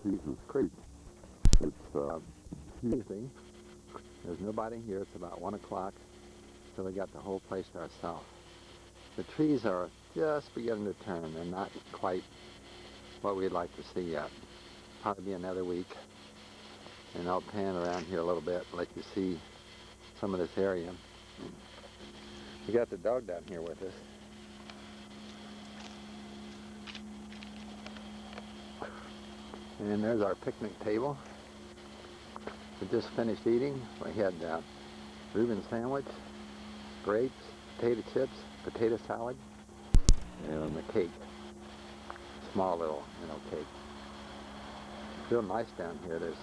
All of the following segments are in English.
Jesus Creek. It's easy. There's nobody here. It's about 1 o'clock, so we got the whole place to ourselves. The trees are just beginning to turn. They're not quite what we'd like to see yet. Probably be another week, and I'll pan around here a little bit, let you see some of this area. We got the dog down here with us. And there's our picnic table. We just finished eating. We had Reuben sandwich, grapes, potato chips, potato salad, and a cake. Small little, cake. It's real nice down here. There's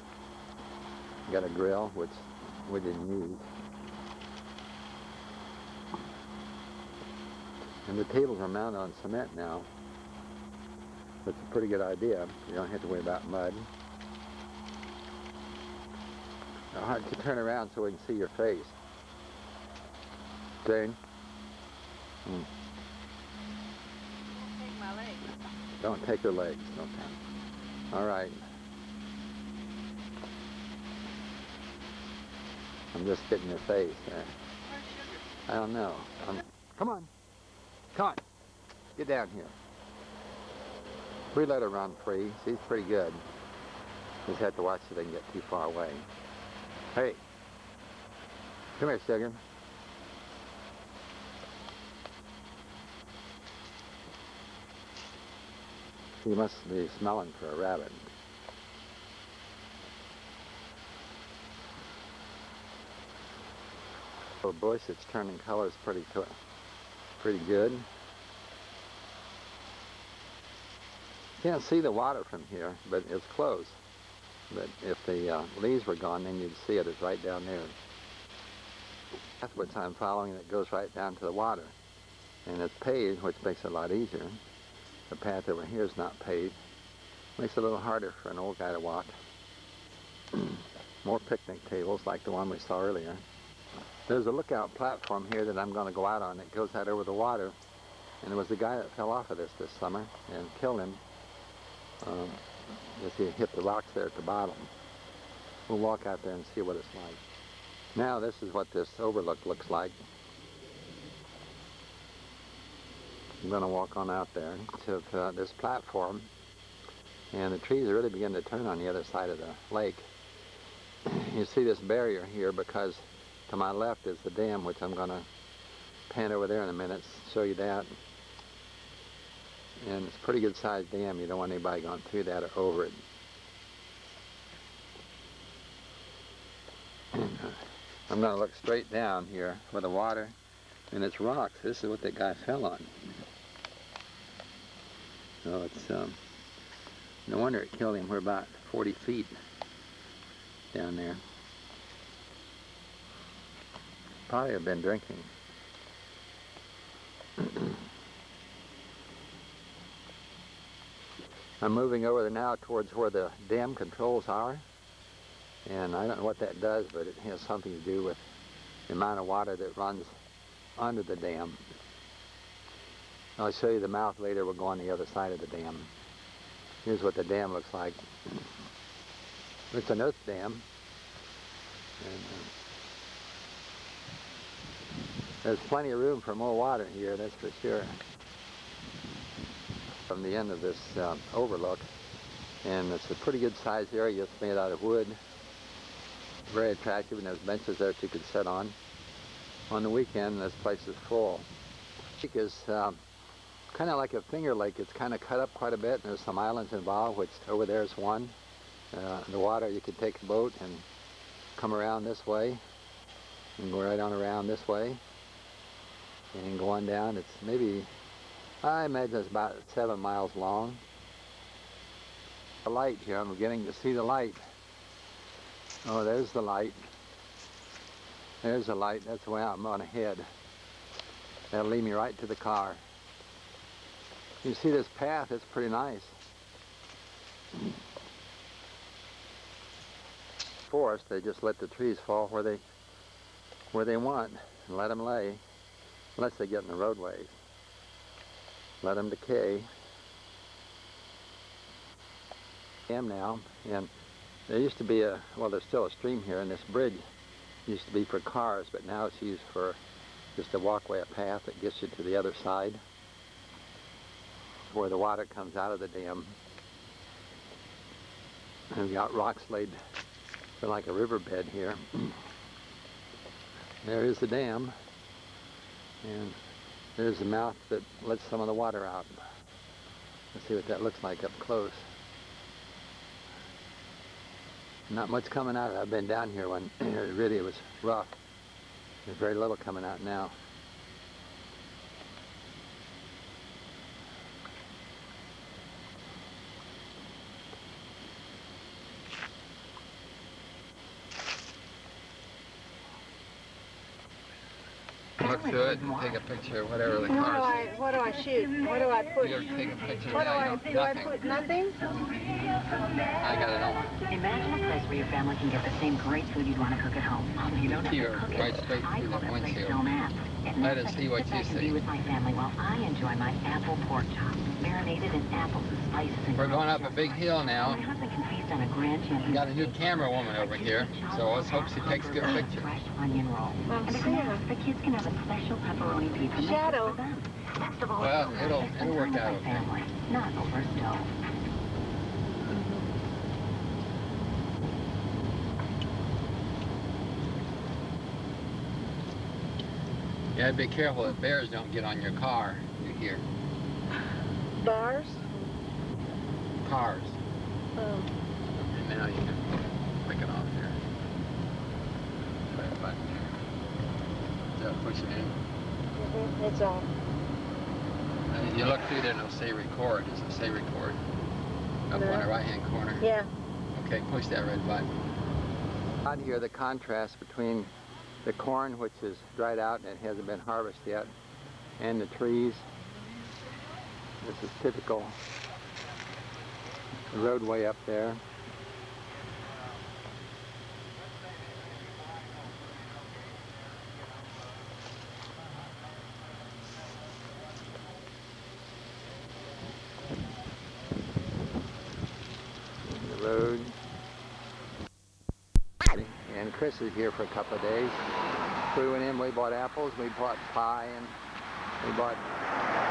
got a grill, which we didn't use. And the tables are mounted on cement now. That's a pretty good idea. You don't have to worry about mud. Now, how to turn around so we can see your face. Jane? Don't take my legs. Don't take your legs. Okay. All right. I'm just getting your face. Where's Sugar? I don't know. Come on. Come on. Get down here. We let her run free. She's pretty good. Just have to watch so they can get too far away. Hey. Come here, Sugar. She must be smelling for a rabbit. The bush, it's turning colors pretty good. Can't see the water from here, but it's close. But if the leaves were gone, then you'd see it. It's right down there. That's what I'm following. It goes right down to the water. And it's paved, which makes it a lot easier. The path over here is not paved. Makes it a little harder for an old guy to walk. More picnic tables like the one we saw earlier. There's a lookout platform here that I'm going to go out on. It goes out over the water. And there was a guy that fell off of this summer and killed him. As he hit the rocks there at the bottom. We'll walk out there and see what it's like. Now this is what this overlook looks like. I'm going to walk on out there to this platform, and the trees are really beginning to turn on the other side of the lake. You see this barrier here because to my left is the dam, which I'm going to pan over there in a minute, show you that. And it's a pretty good sized dam. You don't want anybody going through that or over it. I'm going to look straight down here for the water, and it's rocks. This is what that guy fell on. So it's no wonder it killed him. We're about 40 feet down there. Probably have been drinking. I'm moving over there now towards where the dam controls are, and I don't know what that does, but it has something to do with the amount of water that runs under the dam. I'll show you the mouth later. We'll go on the other side of the dam. Here's what the dam looks like. It's an earth dam, and there's plenty of room for more water here, that's for sure. From the end of this overlook, and it's a pretty good sized area. It's made out of wood, very attractive, and there's benches there that you could sit on. On the weekend, this place is full. The lake is kind of like a finger lake. It's kind of cut up quite a bit, and there's some islands involved, which over there is one. The water, you could take a boat and come around this way and go right on around this way and go on down. It's maybe, I imagine it's about 7 miles long. The light here, I'm beginning to see the light. Oh, there's the light. There's the light. That's the way I'm going to head. That'll lead me right to the car. You see this path, it's pretty nice. Forest, they just let the trees fall where they want and let them lay, unless they get in the roadways. Let them decay. dam now, and there used to be there's still a stream here, and this bridge used to be for cars, but now it's used for just a walkway, a path that gets you to the other side where the water comes out of the dam. And we've got rocks laid for like a riverbed here. There is the dam, and there's the mouth that lets some of the water out. Let's see what that looks like up close. Not much coming out. I've been down here when it was rough. There's very little coming out now. Look through it and take a picture of whatever the cars. What do I shoot? What do I put? You take a picture What now. do I put? Nothing? I got it all. Imagine a place where your family can get the same great food you'd want to cook at home. You don't have Here, to cook right it. straight I through call the that place windshield. Stone Apps. It Let means us I see can what sit you back and see. be with my family while I enjoy my apple pork chop, marinated in apples and spices and We're going up a grilled big hill My now. husband can feast on a grand champion. Got a new camera woman over here, so let's hope she takes good pictures. Fresh onion roll. I'm And seeing her. the kids can have a special pepperoni pizza made Shadow. just for them. Best of all, Well, it's it'll delicious and work time with out my okay. family, not over a stove. Yeah, be careful that bears don't get on your car. You hear Bars? cars. Oh. And now you can click it off here. Right button there. So push it in. It's off. And you look through there and it'll say record. Does it say record? Up No. on the right hand corner. Yeah. Okay, push that red button. Out here, the contrast between the corn, which is dried out and it hasn't been harvested yet, and the trees. This is typical. The roadway up there. The road. And Chris is here for a couple of days. We went in, we bought apples, we bought pie, and we bought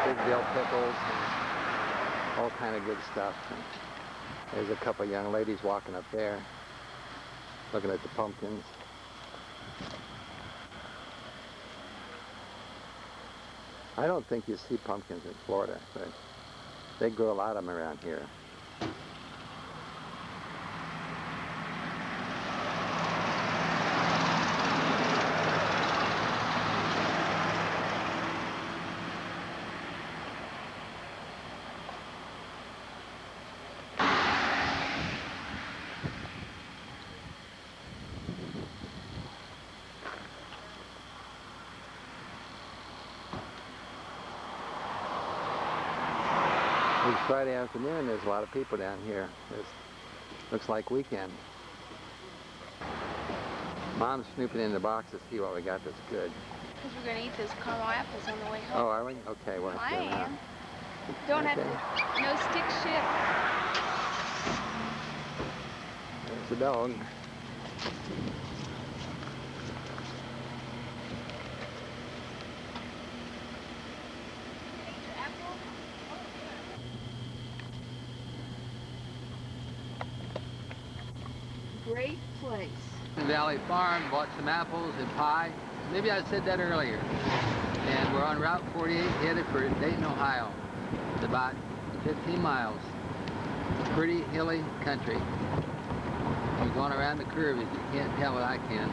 big dill pickles and all kind of good stuff. And there's a couple of young ladies walking up there, looking at the pumpkins. I don't think you see pumpkins in Florida, but they grow a lot of them around here. It's Friday afternoon, there's a lot of people down here. It looks like weekend. Mom's snooping in the box to see what we got that's good. Because we're going to eat those caramel apples on the way home. Oh, are we? Okay, well, I let's do that. am. Don't have Okay. to. No stick shift. There's the dog. Great place. Valley Farm, bought some apples and pie. Maybe I said that earlier. And we're on Route 48 headed for Dayton, Ohio. It's about 15 miles. Pretty hilly country. We're going around the curve if you can't tell it, I can.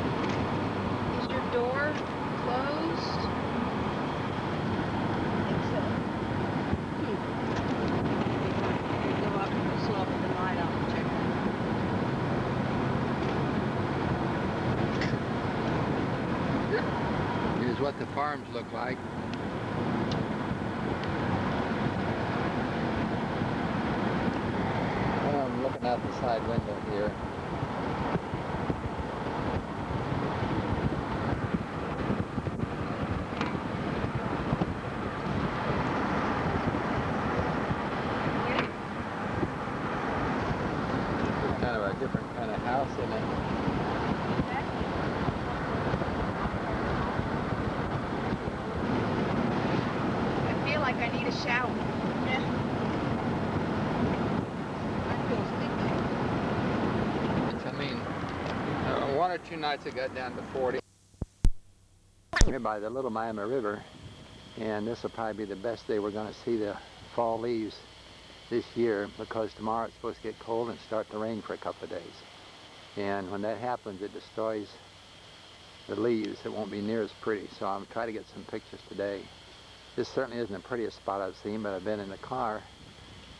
Is your door closed? I think so. Go up and slow up the light off. Check Here's what the farms look like. I'm looking out the side window here. 2 nights it got down to 40. Here by the Little Miami River, and this will probably be the best day we're going to see the fall leaves this year, because tomorrow it's supposed to get cold and start to rain for a couple of days. And when that happens, it destroys the leaves. It won't be near as pretty. So I'm trying to get some pictures today. This certainly isn't the prettiest spot I've seen, but I've been in the car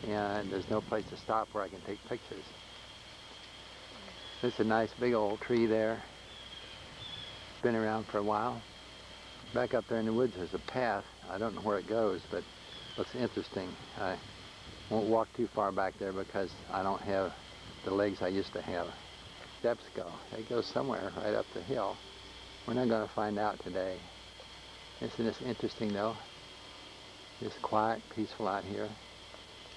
and there's no place to stop where I can take pictures. There's a nice big old tree there. Been around for a while. Back up there in the woods there's a path. I don't know where it goes, but it looks interesting. I won't walk too far back there because I don't have the legs I used to have. Steps go. They go somewhere right up the hill. We're not going to find out today. Isn't this interesting though? Just quiet, peaceful out here.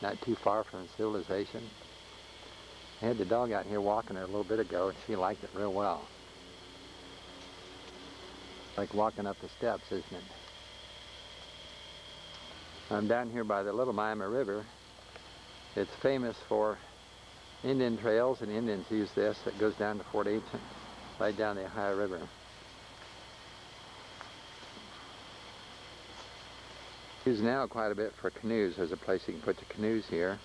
Not too far from civilization. I had the dog out here walking her a little bit ago and she liked it real well. Like walking up the steps, isn't it? I'm down here by the Little Miami River. It's famous for Indian trails, and Indians use this. It goes down to Fort Ancient, right down the Ohio River. Used now quite a bit for canoes. There's a place you can put your canoes here,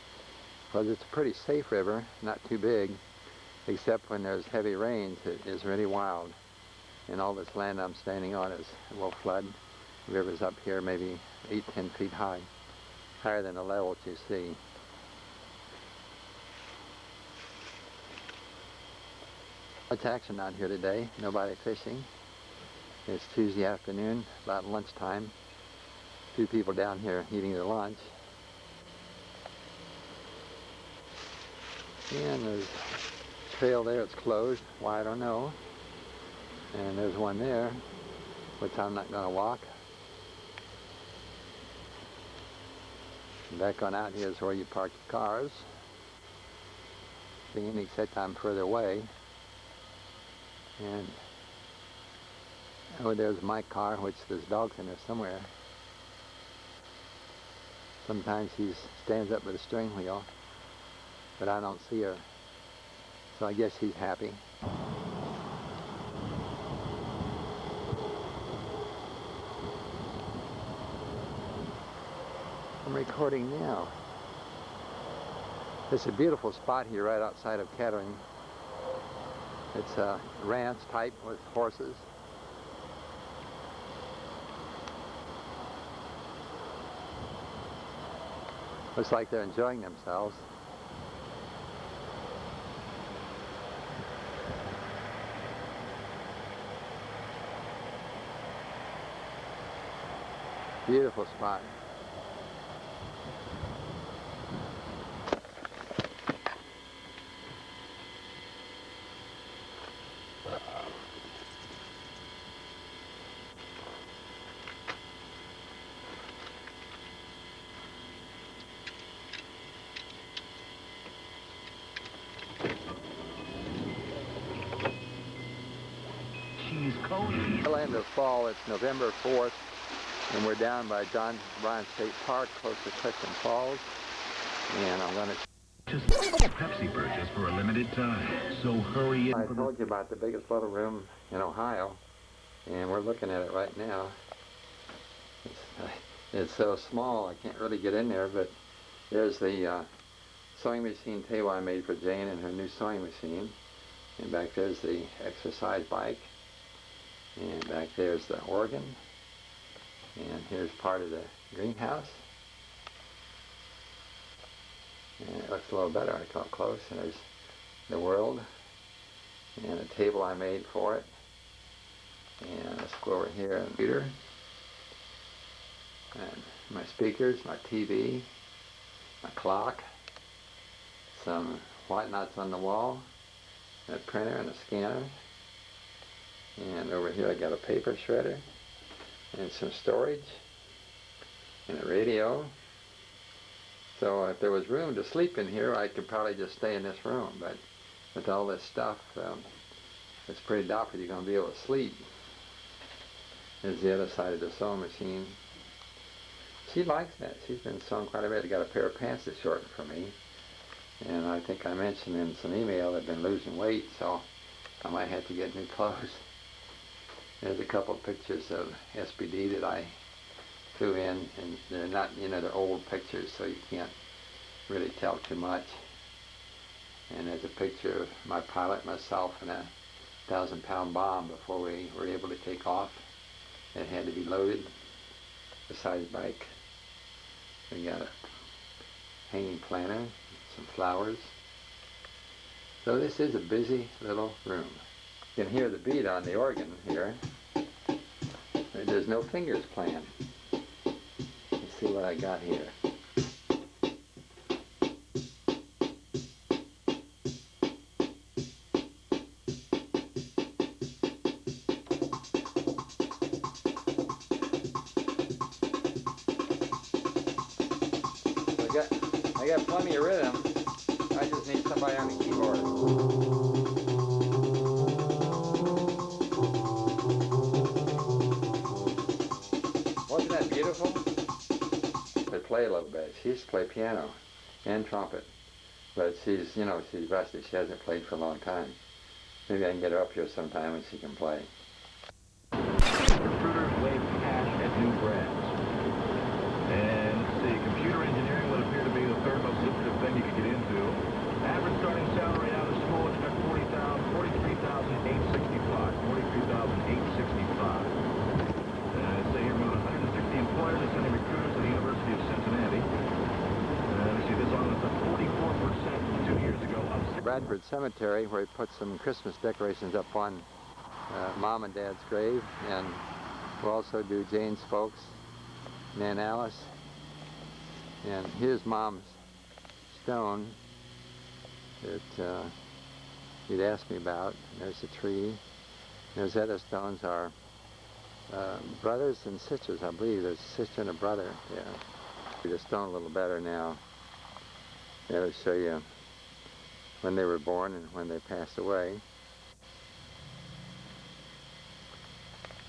because it's a pretty safe river, not too big, except when there's heavy rains. It is really wild, and all this land I'm standing on will flood. The river's up here maybe 8-10 feet high, higher than the level that you see. Much action out here today. Nobody fishing. It's Tuesday afternoon, about lunchtime. 2 people down here eating their lunch. And there's a trail there, it's closed. Why, I don't know. And there's one there, which I'm not going to walk. Back on out here is where you park your cars. Except I'm further away. And oh, there's my car, which there's dogs in there somewhere. Sometimes she stands up with the steering wheel, but I don't see her. So I guess she's happy. I'm recording now. It's a beautiful spot here right outside of Kettering. It's a ranch type with horses. Looks like they're enjoying themselves. Beautiful spot. The end of fall, it's November 4th, and we're down by John Bryan State Park, close to Clifton Falls, and I'm going to... Just Pepsi purchase for a limited time, so hurry in. I told you about the biggest little room in Ohio, and we're looking at it right now. It's so small I can't really get in there, but there's the sewing machine table I made for Jane and her new sewing machine, and back there's the exercise bike. And back there's the organ, and here's part of the greenhouse. And it looks a little better. I come close, and there's the world, and a table I made for it. And let's go over here and computer, and my speakers, my TV, my clock, some whatnots on the wall, a printer and a scanner. And over here I got a paper shredder and some storage and a radio. So if there was room to sleep in here, I could probably just stay in this room. But with all this stuff, it's pretty doubtful you're going to be able to sleep. There's the other side of the sewing machine. She likes that. She's been sewing quite a bit. I got a pair of pants that's short for me. And I think I mentioned in some email I've been losing weight, so I might have to get new clothes. There's a couple of pictures of SBD that I threw in, and they're not, they're old pictures, so you can't really tell too much. And there's a picture of my pilot, myself, and a 1,000-pound bomb before we were able to take off. It had to be loaded. Besides bike, we got a hanging planter, some flowers. So this is a busy little room. You can hear the beat on the organ here. There's no fingers playing. Let's see what I got here. I got plenty of rhythm. I just need somebody on the keyboard. Wasn't that beautiful? They play a little bit. She used to play piano and trumpet, but she's rusty. She hasn't played for a long time. Maybe I can get her up here sometime and she can play. Recruiters wave cash at new grads. And let's see, computer engineering would appear to be the third most lucrative thing you could get into. Average starting salary out of school, expect $43,865. Say here about 160 employers are sending recruiters to the University of Cincinnati. Let's see, this on was a 44% 2 years ago. Bradford Cemetery, where he put some Christmas decorations up on Mom and Dad's grave, and we'll also do Jane's folks, Nan Alice, and here's Mom's stone that he'd asked me about. There's a tree. Those other stones are brothers and sisters, I believe. There's a sister and a brother. Yeah. See the stone a little better now. That'll show you when they were born and when they passed away.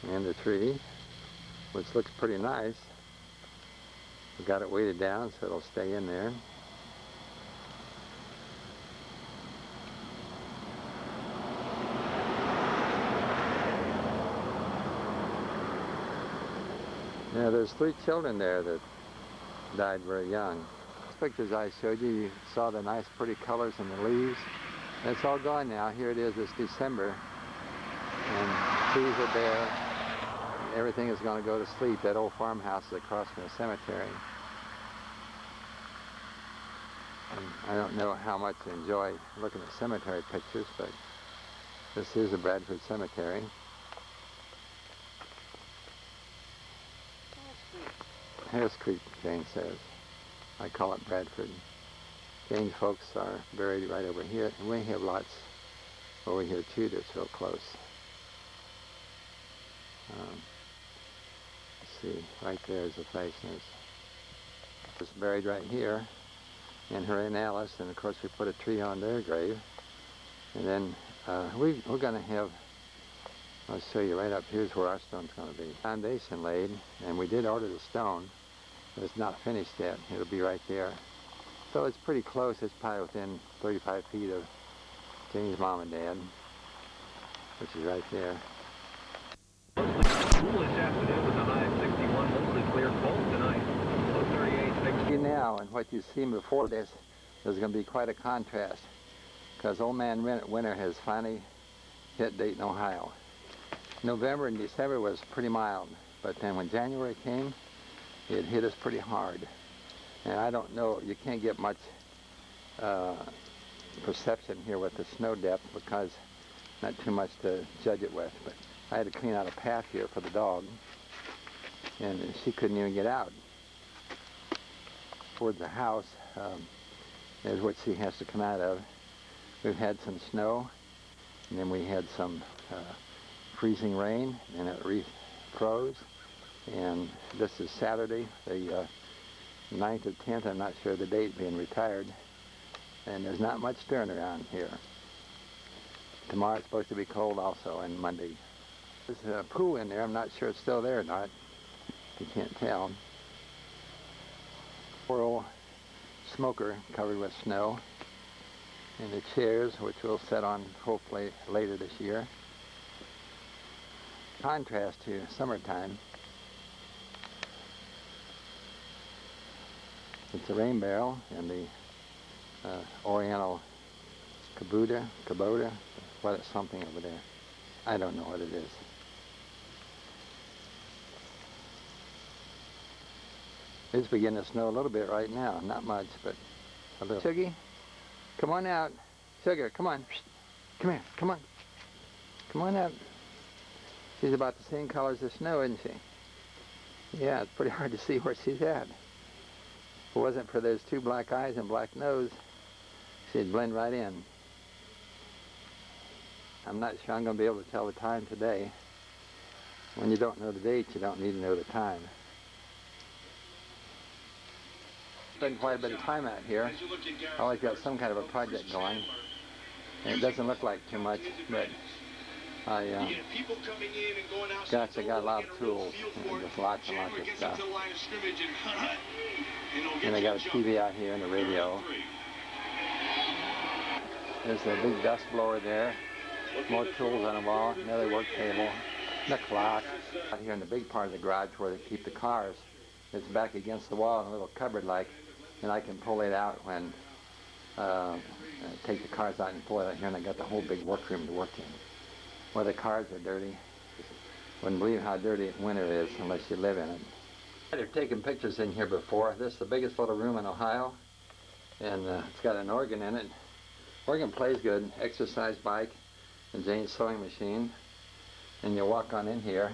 And the tree, which looks pretty nice. We got it weighted down so it'll stay in there. Yeah, there's 3 children there that died very young. These pictures I showed you, you saw the nice pretty colors in the leaves. It's all gone now. Here it is, it's December, and trees are bare. Everything is going to go to sleep. That old farmhouse is across from the cemetery. And I don't know how much I enjoy looking at cemetery pictures, but this is the Bradford Cemetery. Harris Creek, Jane says. I call it Bradford. Jane's folks are buried right over here, and we have lots over here too that's real close. Let's see, right there is the Fleischner's. It's buried right here, and her Aunt Alice, and of course we put a tree on their grave. And then we're going to have, I'll show you right up here's where our stone's going to be. Foundation laid, and we did order the stone, but it's not finished yet. It'll be right there. So it's pretty close. It's probably within 35 feet of Jane's mom and dad, which is right there. Cool this afternoon with a high of 61, mostly clear, cold tonight. Low 38. Now, and what you've seen before this, there's going to be quite a contrast, because Old Man Winter has finally hit Dayton, Ohio. November and December was pretty mild, but then when January came, it hit us pretty hard. And I don't know, you can't get much perception here with the snow depth because not too much to judge it with, but I had to clean out a path here for the dog, and she couldn't even get out. Towards the house is what she has to come out of. We've had some snow, and then we had some freezing rain, and it froze. And this is Saturday, the 9th or 10th, I'm not sure the date, being retired. And there's not much stirring around here. Tomorrow it's supposed to be cold also, and Monday. There's a pool in there. I'm not sure it's still there or not. You can't tell. Poor old smoker covered with snow. And the chairs, which we'll set on hopefully later this year. Contrast to summertime. It's a rain barrel and the Oriental Kubota, what is something over there? I don't know what it is. It's beginning to snow a little bit right now, not much, but a little. Sugie, come on out. Sugar, come on. Come here, come on. Come on out. She's about the same color as the snow, isn't she? Yeah, it's pretty hard to see where she's at. If it wasn't for those two black eyes and black nose, she'd blend right in. I'm not sure I'm going to be able to tell the time today. When you don't know the date, you don't need to know the time. Spend quite a bit of time out here. I always got some kind of a project going. And it doesn't look like too much, but I got a lot of tools, and just lots and lots of stuff. And I got a TV out here and a radio. There's a big dust blower there. More tools on the wall, another work table, and a clock. Out here in the big part of the garage where they keep the cars, it's back against the wall in a little cupboard like, and I can pull it out when, take the cars out and pull it out here, and I got the whole big workroom to work in. Well, the cars are dirty. Wouldn't believe how dirty winter is unless you live in it. I've taken pictures in here before. This is the biggest little room in Ohio, and it's got an organ in it. Organ plays good, exercise bike, and Jane's sewing machine. And you walk on in here,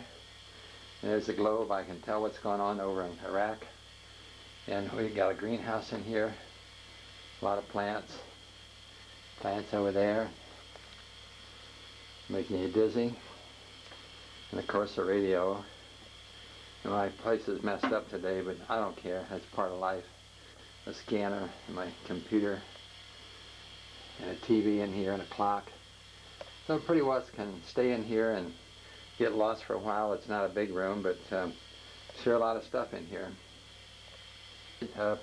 and there's a globe. I can tell what's going on over in Iraq. And we got a greenhouse in here, a lot of plants over there, making you dizzy. And of course the radio. And my place is messed up today, but I don't care, that's part of life. A scanner, and my computer, and a TV in here, and a clock. So pretty well can stay in here and get lost for a while. It's not a big room, but sure a lot of stuff in here.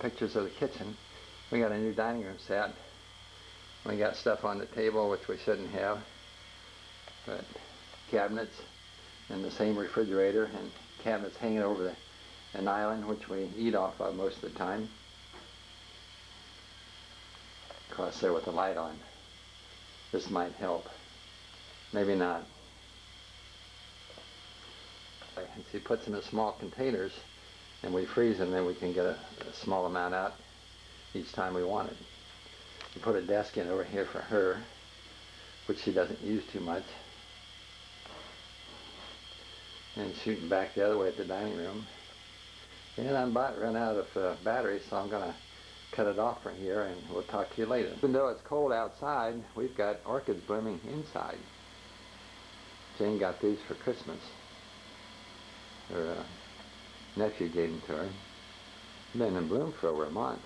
Pictures of the kitchen. We got a new dining room set. We got stuff on the table which we shouldn't have, but cabinets and the same refrigerator and cabinets hanging over an island which we eat off of most of the time. Of course, there with the light on. This might help. Maybe not. And she puts them in small containers and we freeze them, then we can get a small amount out each time we want it. We put a desk in over here for her, which she doesn't use too much. And shooting back the other way at the dining room. And I'm about run out of battery, so I'm going to cut it off from here and we'll talk to you later. Even though it's cold outside, we've got orchids blooming inside. Jane got these for Christmas. Her nephew gave them to her. Been in bloom for over a month.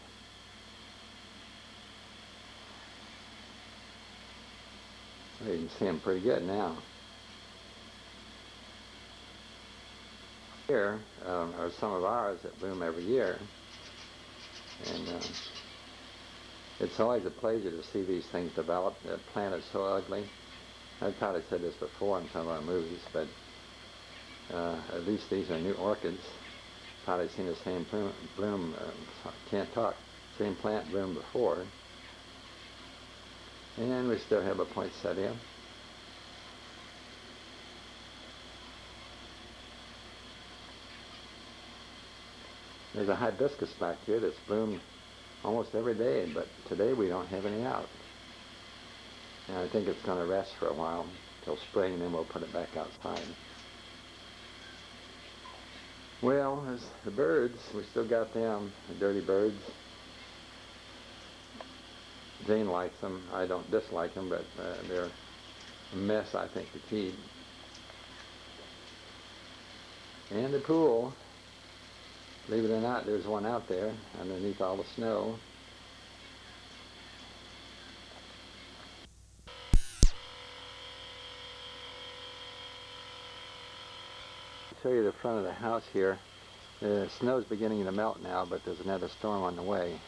Well, you can see them pretty good now. Here are some of ours that bloom every year. And it's always a pleasure to see these things develop. The plant is so ugly. I've probably said this before in some of our movies, but at least these are new orchids. Probably seen the same bloom, same plant bloom before. And we still have a poinsettia. There's a hibiscus back here that's bloomed almost every day, but today we don't have any out. And I think it's going to rest for a while till spring, and then we'll put it back outside. Well, there's the birds. We still got them, the dirty birds. Jane likes them. I don't dislike them, but they're a mess, I think, to feed. And the pool. Believe it or not, there's one out there underneath all the snow. I'll show you the front of the house here. The snow's beginning to melt now, but there's another storm on the way.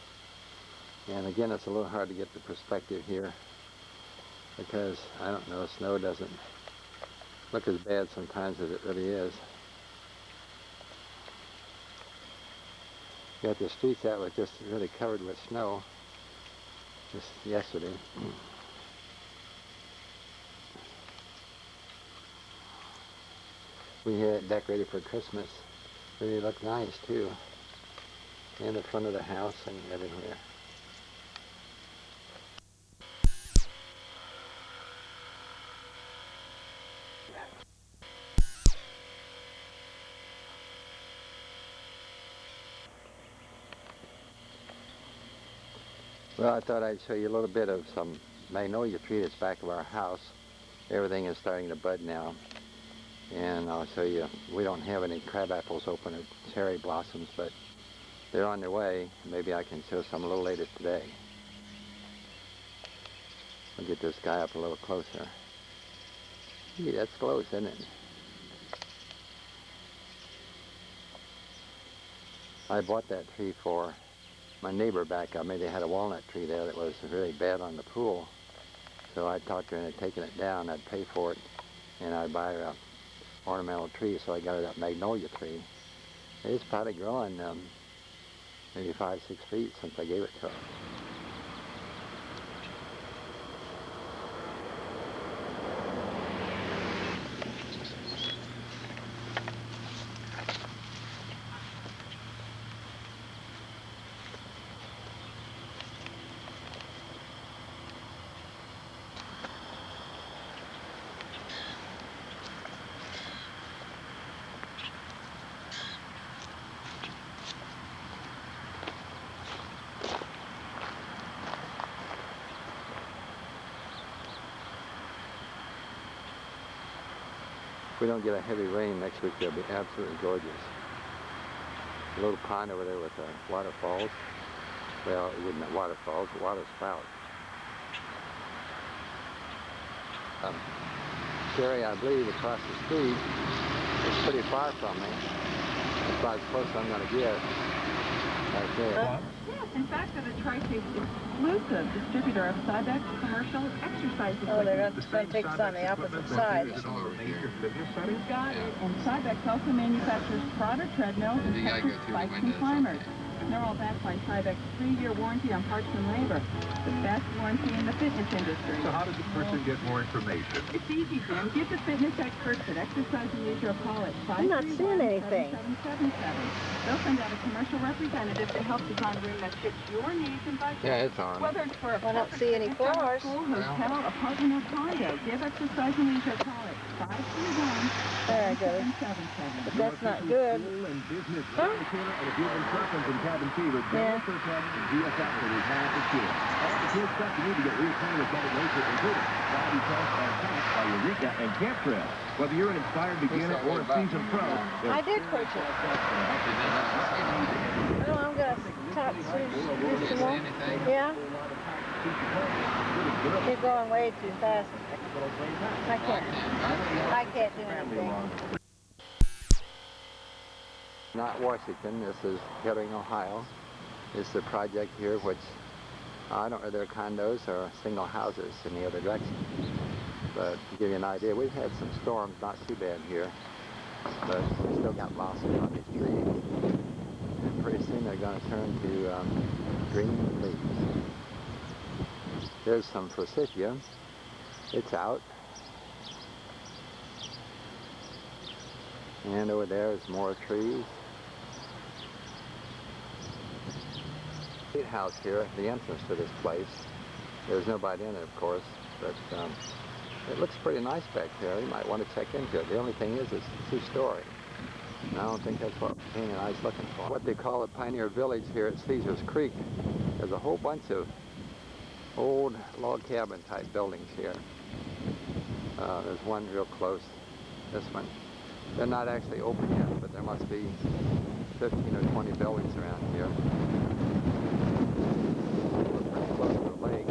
And again, it's a little hard to get the perspective here because, I don't know, snow doesn't look as bad sometimes as it really is. Got the streets that was just really covered with snow just yesterday. We had it decorated for Christmas. Really looked nice too. In the front of the house and everywhere. Well, I thought I'd show you a little bit of some magnolia tree that's back of our house. Everything is starting to bud now. And I'll show you, we don't have any crab apples open or cherry blossoms, but they're on their way. Maybe I can show some a little later today. I'll get this guy up a little closer. Gee, that's close, isn't it? I bought that tree for my neighbor back up. Maybe they had a walnut tree there that was really bad on the pool. So I talked to her into taking it down. I'd pay for it, and I'd buy her a ornamental tree. So I got her that magnolia tree. It's probably growing maybe 5-6 feet since I gave it to her. If we don't get a heavy rain next week, they'll be absolutely gorgeous. A little pond over there with waterfalls. Well, it wouldn't be waterfalls, but water spouts. Sherry, I believe, across the street is pretty far from me. That's about as close as I'm going to get. Right there. Yes, in fact, they're the Tri-State's exclusive distributor of Cybex commercial exercise equipment. Oh, they're going to take us on the opposite side. We've got it, and Cybex also manufactures Trotter treadmills and Texas bikes and climbers. They're all backed by Cybex's 3-year warranty on parts and labor, the best warranty in the fitness industry. So how does a person get more information? It's easy, Jim. Give the fitness experts at Exercise and Leisure a call at 531-7777. I'm not seeing anything. They'll send out a commercial representative to help design a room that fits your needs and budget. Yeah, it's on. Whether it's for a I don't see any flowers. school, hotel, apartment, or condo, give Exercise and Leisure a call at 531-7777. There I go. But that's not good. Huh? Yeah. Whether you're an inspired beginner or a seasoned pro, I did purchase. Oh, I'm going to talk to some more. Yeah? You're going way too fast. I can't do anything. Not Washington, this is Kettering, Ohio. It's the project here, which I don't know if they're condos or single houses in the other direction. But to give you an idea, we've had some storms, not too bad here, but we still got blossoms on these trees. And pretty soon they're going to turn to green leaves. There's some forsythia. It's out. And over there is more trees. House here, the entrance to this place. There's nobody in it, of course, but it looks pretty nice back there. You might want to check into it. The only thing is it's 2-story. And I don't think that's what Payne and I was looking for. What they call a pioneer village here at Caesars Creek. There's a whole bunch of old log cabin type buildings here. There's one real close, this one. They're not actually open yet, but there must be 15 or 20 buildings around here. Pretty close to the lake.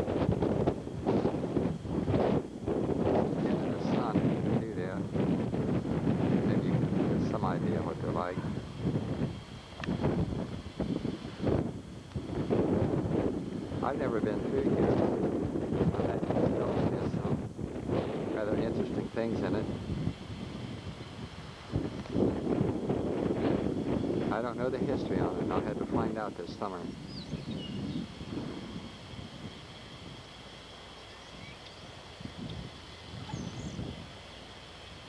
And the sun, you can see that. Maybe you can get some idea what they're like. I never been through here. That building has some rather interesting things in it. I don't know the history on it. I'll have to find out this summer.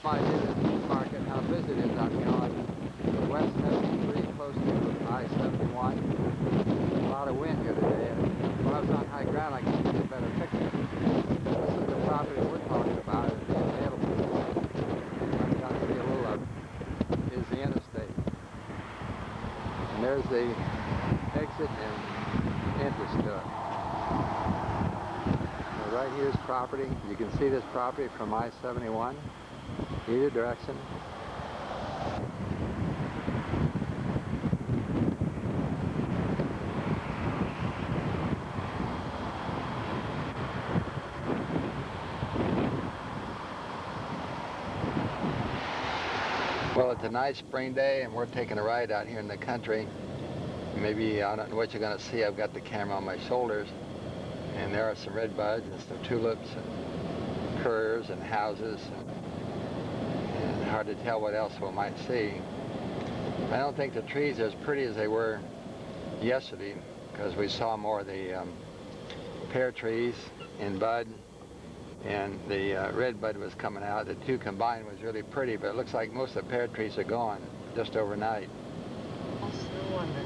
I did at the market how busy it is out here on West 73, close to I-71. A lot of wind here today. When I was on high ground, I could get a better picture. This is the property we're talking about. It's available. I've got to see a little of it. Is the interstate. And there's the exit and entrance to it. Now right here's property. You can see this property from I-71. Either direction. Well, it's a nice spring day and we're taking a ride out here in the country. Maybe, I don't know what you're going to see. I've got the camera on my shoulders and there are some red buds and some tulips and curves and houses. And hard to tell what else we might see. I don't think the trees are as pretty as they were yesterday because we saw more of the pear trees in bud and the red bud was coming out. The two combined was really pretty, but it looks like most of the pear trees are gone just overnight. That's no wonder.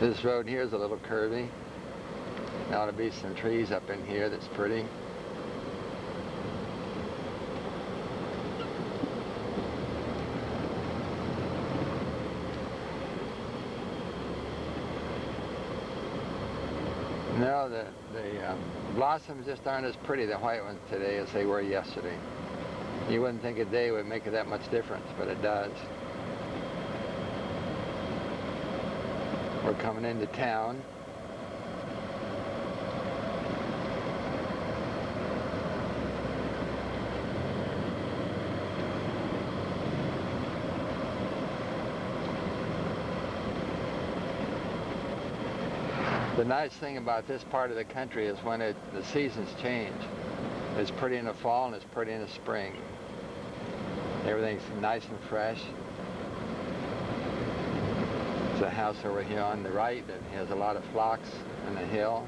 This road here is a little curvy. There ought to be some trees up in here that's pretty. No, the blossoms just aren't as pretty, the white ones today, as they were yesterday. You wouldn't think a day would make it that much difference, but it does. We're coming into town. The nice thing about this part of the country is when the seasons change. It's pretty in the fall and it's pretty in the spring. Everything's nice and fresh. There's a house over here on the right that has a lot of phlox on the hill.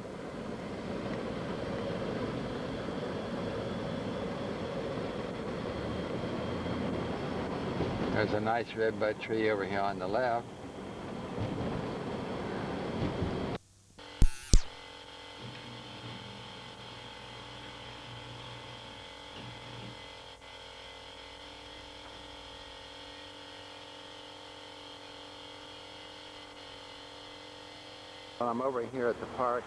There's a nice redbud tree over here on the left. Well, I'm over here at the park.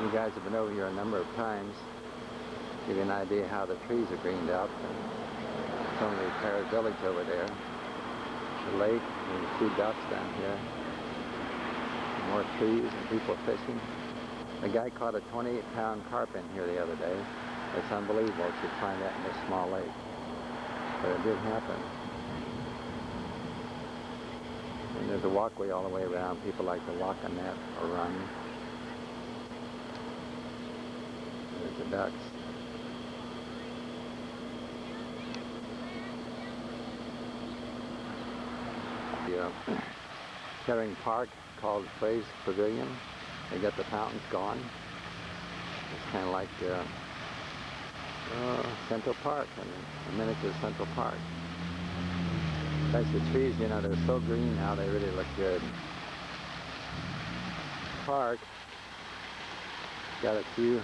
You guys have been over here a number of times. Give you an idea how the trees are greened up. And some of the entire village over there. The lake, and you see ducks down here. More trees and people fishing. A guy caught a 28-pound carp in here the other day. It's unbelievable if you find that in this small lake. But it did happen. And there's a walkway all the way around. People like to walk on that or run. There's the ducks. The Kettering Park, called Clay's Pavilion. They got the fountains gone. It's kind of like Central Park, a miniature Central Park. That's the trees, you know, they're so green now, they really look good. Park got a few,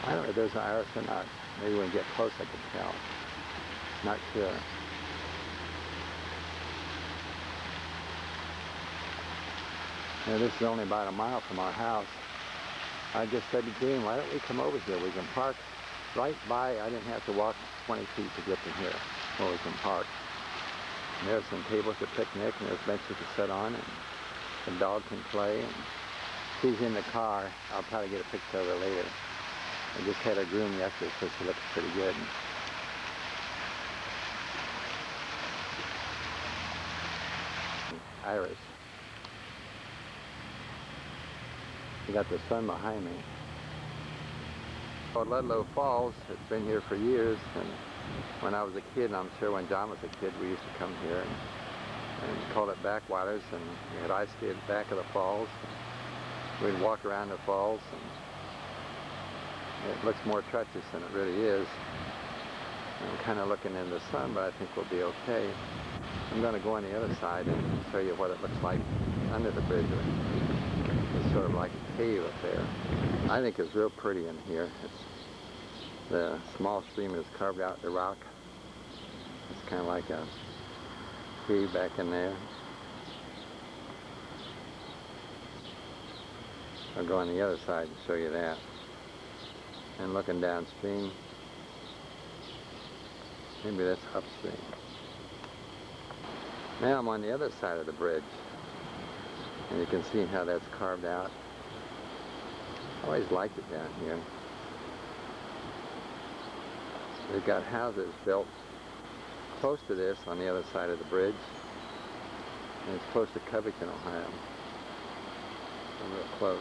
I don't know if there's an iris or not. Maybe when we get close I can tell. Not sure. Now, this is only about a mile from our house. I just said to Gene, why don't we come over here? We can park right by. I didn't have to walk 20 feet to get to here, where we can park. And there's some tables to picnic, and there's benches to sit on, and the dog can play. And she's in the car. I'll probably get a picture of her later. I just had her groomed yesterday, so she looks pretty good. Irish. You got the sun behind me. Oh, Ludlow Falls, it's been here for years, and when I was a kid, and I'm sure when John was a kid, we used to come here and call it backwaters, and we had ice skate at the back of the falls. We'd walk around the falls, and it looks more treacherous than it really is. I'm kind of looking in the sun, but I think we'll be okay. I'm going to go on the other side and show you what it looks like under the bridge. It's sort of like a cave up there. I think it's real pretty in here. The small stream is carved out the rock. It's kind of like a cave back in there. I'll go on the other side and show you that. And looking downstream, maybe that's upstream. Now I'm on the other side of the bridge, and you can see how that's carved out. I always liked it down here. They've got houses built close to this on the other side of the bridge, and it's close to Covington, Ohio. So real close.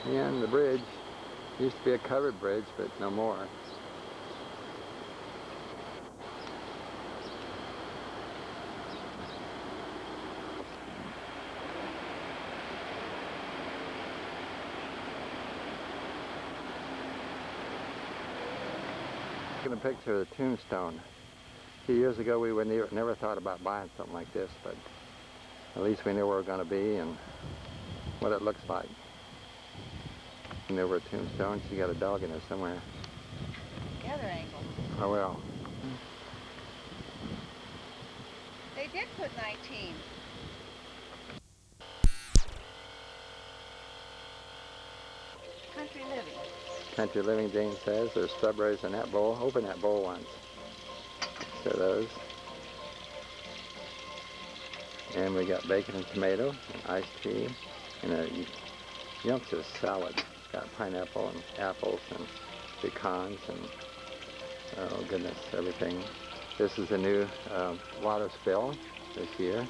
And the bridge used to be a covered bridge, but no more. Taking a picture of the tombstone. A few years ago we would never thought about buying something like this, but at least we knew where we were going to be and what it looks like. And there were a tombstone. She got a dog in there somewhere. The other angle. Oh well. They did put 19. Country living. Country living, Jane says. There's strawberries in that bowl. Open that bowl once. So those. And we got bacon and tomato, and iced tea, and a yumptious salad. Got pineapple and apples and pecans and, oh goodness, everything. This is a new water spill this year.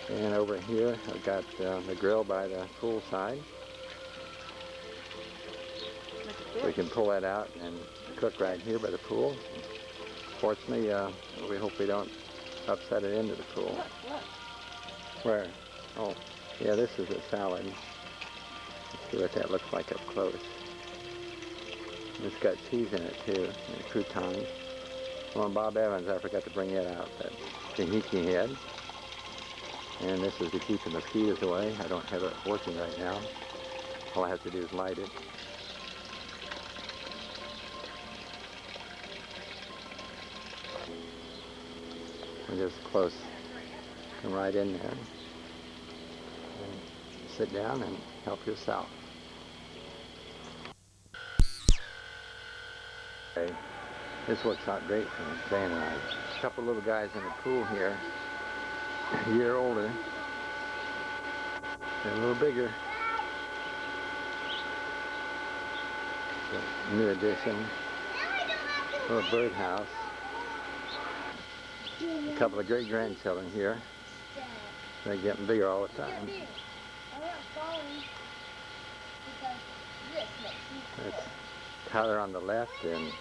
And over here I've got the grill by the pool side. We can pull that out and cook right here by the pool. Fortunately, we hope we don't upset it into the pool. Look. Where? Oh, yeah, this is a salad. Let's see what that looks like up close. It's got cheese in it too, and croutons. Well, Bob Evans, I forgot to bring it out, that tahini head. And this is to keep the mosquitoes away. I don't have it working right now. All I have to do is light it. We're just close. Come right in there. And sit down and help yourself. Okay. This works out great for Jane and I. A couple little guys in the pool here. A year older. They're a little bigger. It's a new addition. A little birdhouse. A couple of great-grandchildren here. They're getting bigger all the time. That's Tyler on the left and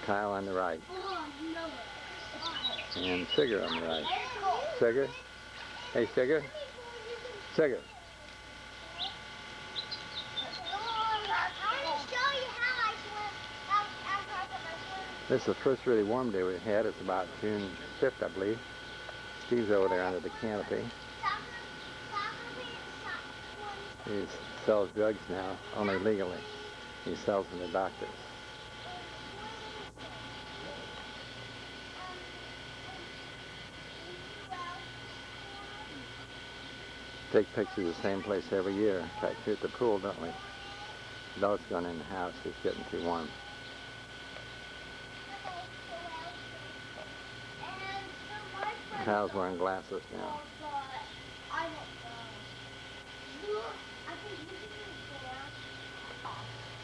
Kyle on the right. And Sigger on the right. Sigger? Hey, Sigger? Sigger? This is the first really warm day we've had. It's about June 5th, I believe. Steve's over there under the canopy. He sells drugs now, only legally. He sells them to doctors. Take pictures of the same place every year. In fact, here at the pool, don't we? The dog's gone in the house. It's getting too warm. Kyle's wearing glasses now.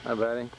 Hi, buddy.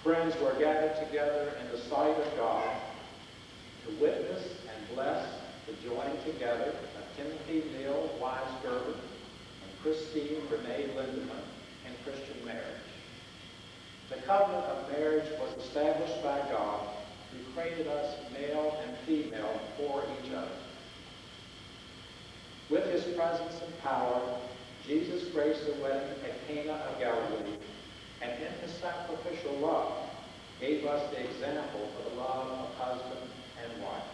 Friends, we're gathered together in the sight of God to witness and bless the joining together of Timothy Neal Weisgerber and Christine Renee Lindemann in Christian marriage. The covenant of marriage was established by God, who created us male and female for each other. With his presence and power, Jesus graced the wedding at Cana of Galilee, and in his sacrificial love gave us the example of the love of husband and wife.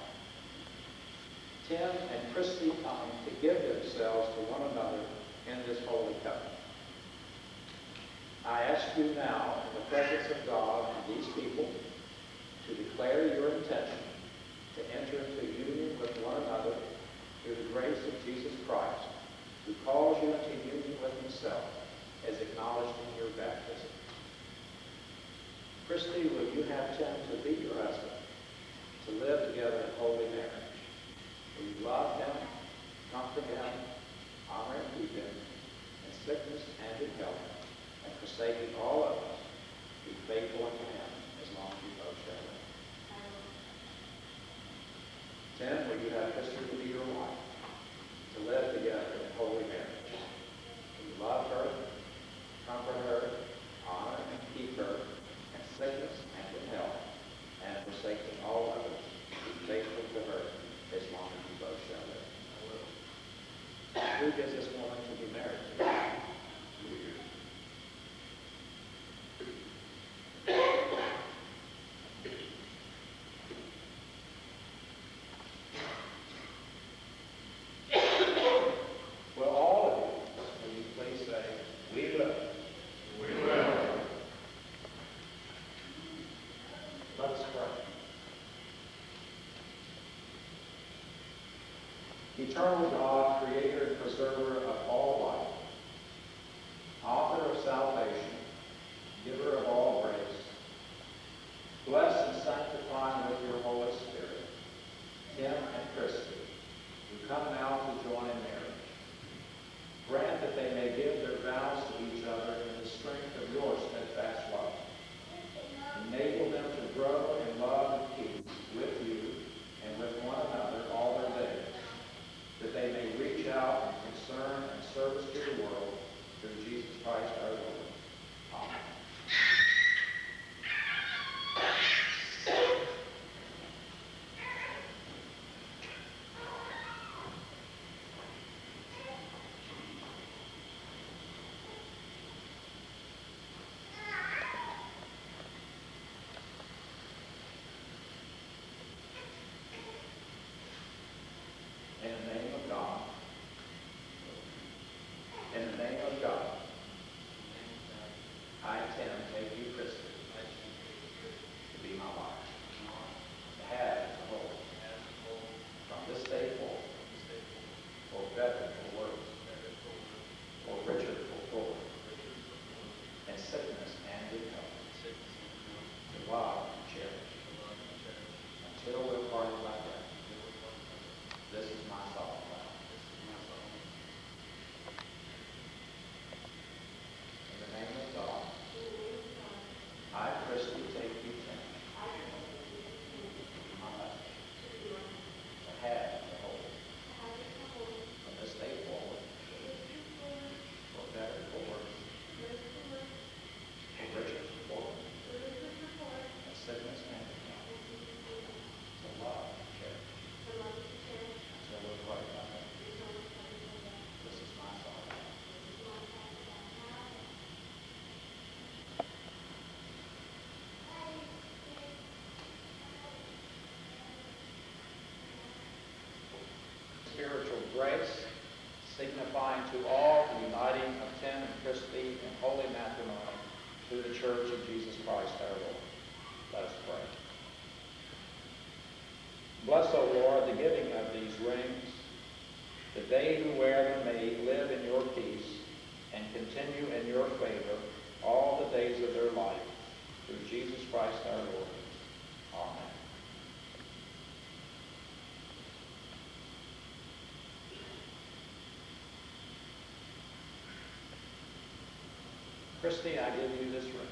Tim and Christy come to give themselves to one another in this holy covenant. I ask you now, in the presence of God and these people, to declare your intention to enter into union with one another through the grace of Jesus Christ, who calls you into union with himself, as acknowledged in your baptism. Christy, will you have Tim to be your husband, to live together in holy marriage? Will you love him, comfort him, honor and keep him, in sickness and in health, and forsaking all others, be faithful unto him as long as you both shall live? Tim, will you have Christy to be your wife, to live together in holy marriage? Will you love her, comfort her, honor and keep her, in sickness and in health, and forsaking all others, be faithful to her as long as you both shall live? Who gives this woman to be married to? Will all of you, will you please say, we will? We will. Let us pray. Eternal God, creator and preserver of all life, author of salvation, giver of all grace, bless and sanctify with your Holy Spirit Tim and Christy, who come now to join in marriage. Grant that they may give their vows to each other in the strength of your steadfast love. Enable them to grow in love and peace with you and with one another all their days, that they may reach out in concern and service to the world through Jesus Christ our Lord. Amen. In the name of God. In the name of God. I, Tim, take you, Christy, to be my wife, to have and to hold, from this day forward, for better, for worse, for richer, for poorer, in sickness and in health, to love and cherish, until we're parted by death. This is my solemn vow. In the name of God, I, Christy, take you, Tim, my husband, to have and to hold, from this day forward, for better, for worse, for richer, for poorer, in sickness and in health, to love and cherish. So we're quite about that. This is my solemn vow. Spiritual grace, signifying to all the uniting of Tim and Christy in holy matrimony through the Church of Jesus Christ our Lord. Let us pray. Bless, O Lord, the giving of these rings, that they who wear them may live in your peace and continue in your favor all the days of their life, through Jesus Christ our Lord. Amen. Christy, I give you this ring.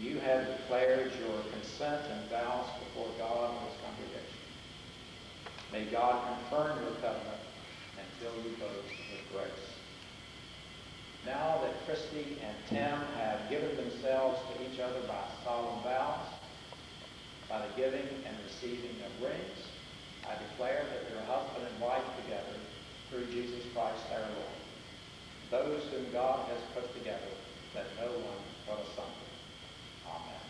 you have declared your consent and vows before God and His congregation. May God confirm your covenant and fill you both with grace. Now that Christy and Tim have given themselves to each other by solemn vows, by the giving and receiving of rings, I declare that you're husband and wife together through Jesus Christ our Lord. Those whom God has put together, let no one put asunder. Amen.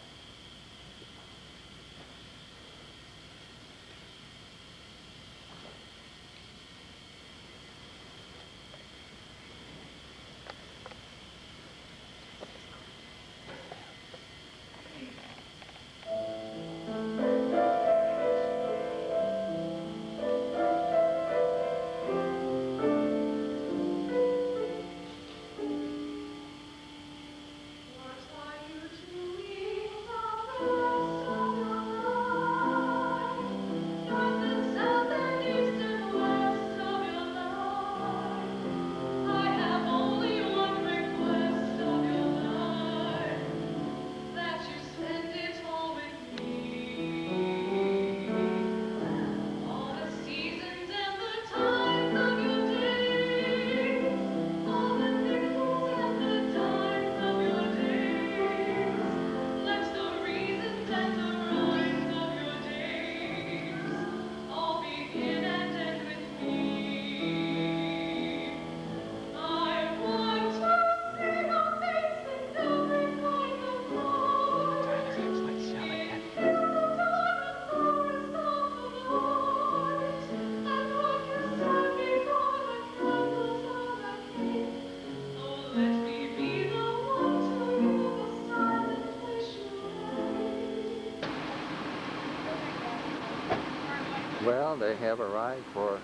Well, they have arrived for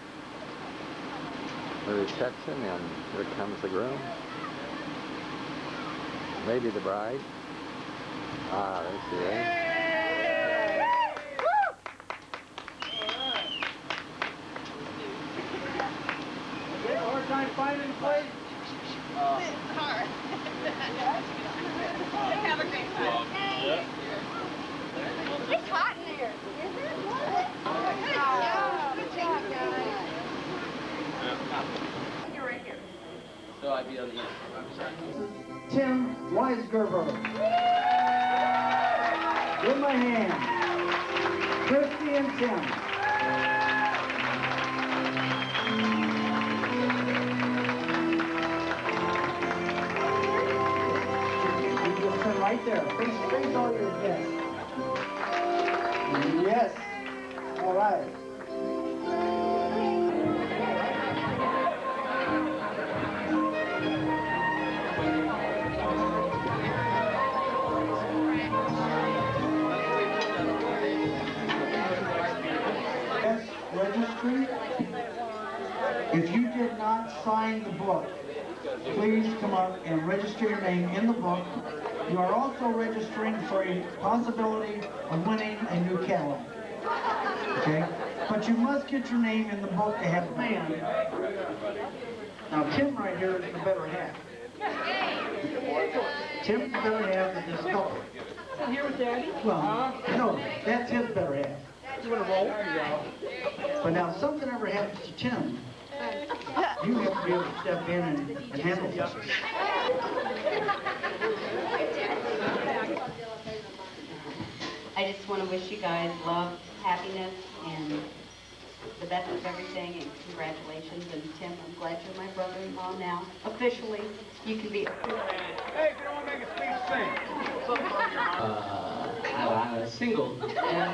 the reception, and here comes the groom. Maybe the bride. Ah, there she is. Hard time finding a place? It's hard. Have a great time. It's hot in here. Good job, guys. You're right here. So I'd be on the east. Tim Weisgerber. Give my hand. Christy and Tim. You just turn right there. Face all your guests. Yes. All right. Registry. If you did not sign the book, please come up and register your name in the book. You are also registering for a possibility of winning a new Cadillac. Okay? But you must get your name in the book to have a man. Now Tim right here is the better half. Tim's the better half of this couple. Here with Daddy? Well, no, that's his better half. You want to roll? But now, if something ever happens to Tim, you have to be able to step in and handle this. I just want to wish you guys love, happiness, and the best of everything, and congratulations. And Tim, I'm glad you're my brother-in-law now. Officially, you can be. Hey, if you don't want to make a speech, sing. I was single, and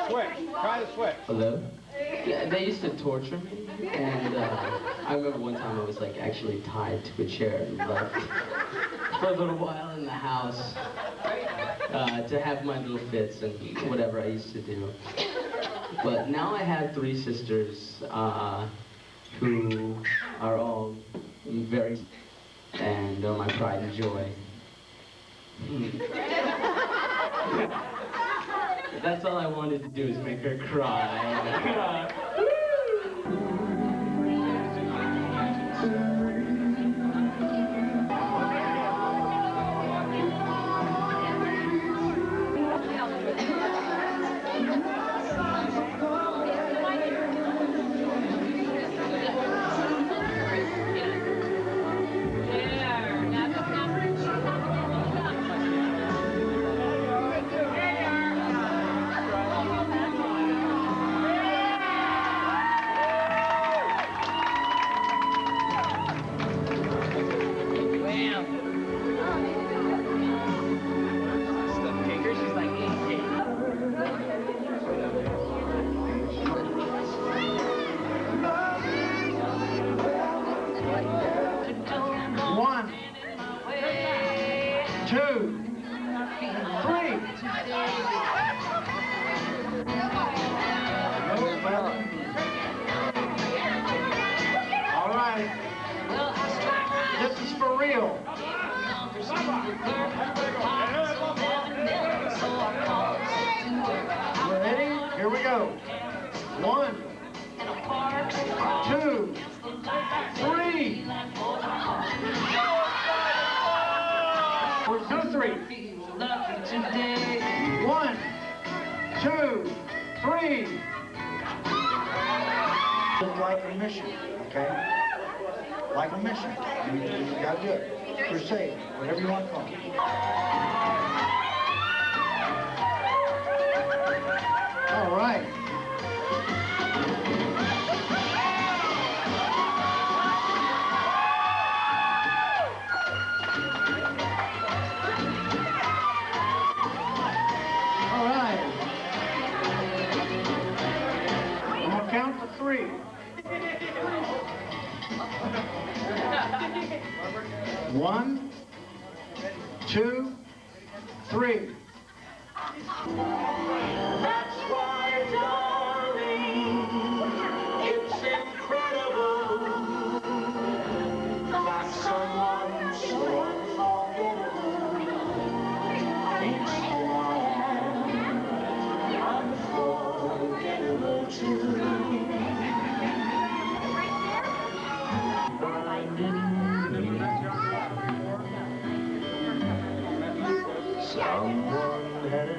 Switch. Try to switch. hello. They used to torture me, and I remember one time I was like actually tied to a chair and left for a little while in the house to have my little fits and whatever I used to do. But now I have 3 sisters who are all very and are my pride and joy. That's all I wanted to do is make her cry. 2, 3. All right. This is for real. Ready? Here we go. 1, 2, 3. 2, 3. 1, 2, 3. It's like a mission, okay? Like a mission. You gotta do it. Crusade, whatever you want to call it. All right. All right. I'm gonna count to 3. 1, 2, 3. That's why, darling, it's incredible that someone so unforgettable thinks I'm unforgettable too. Someone had a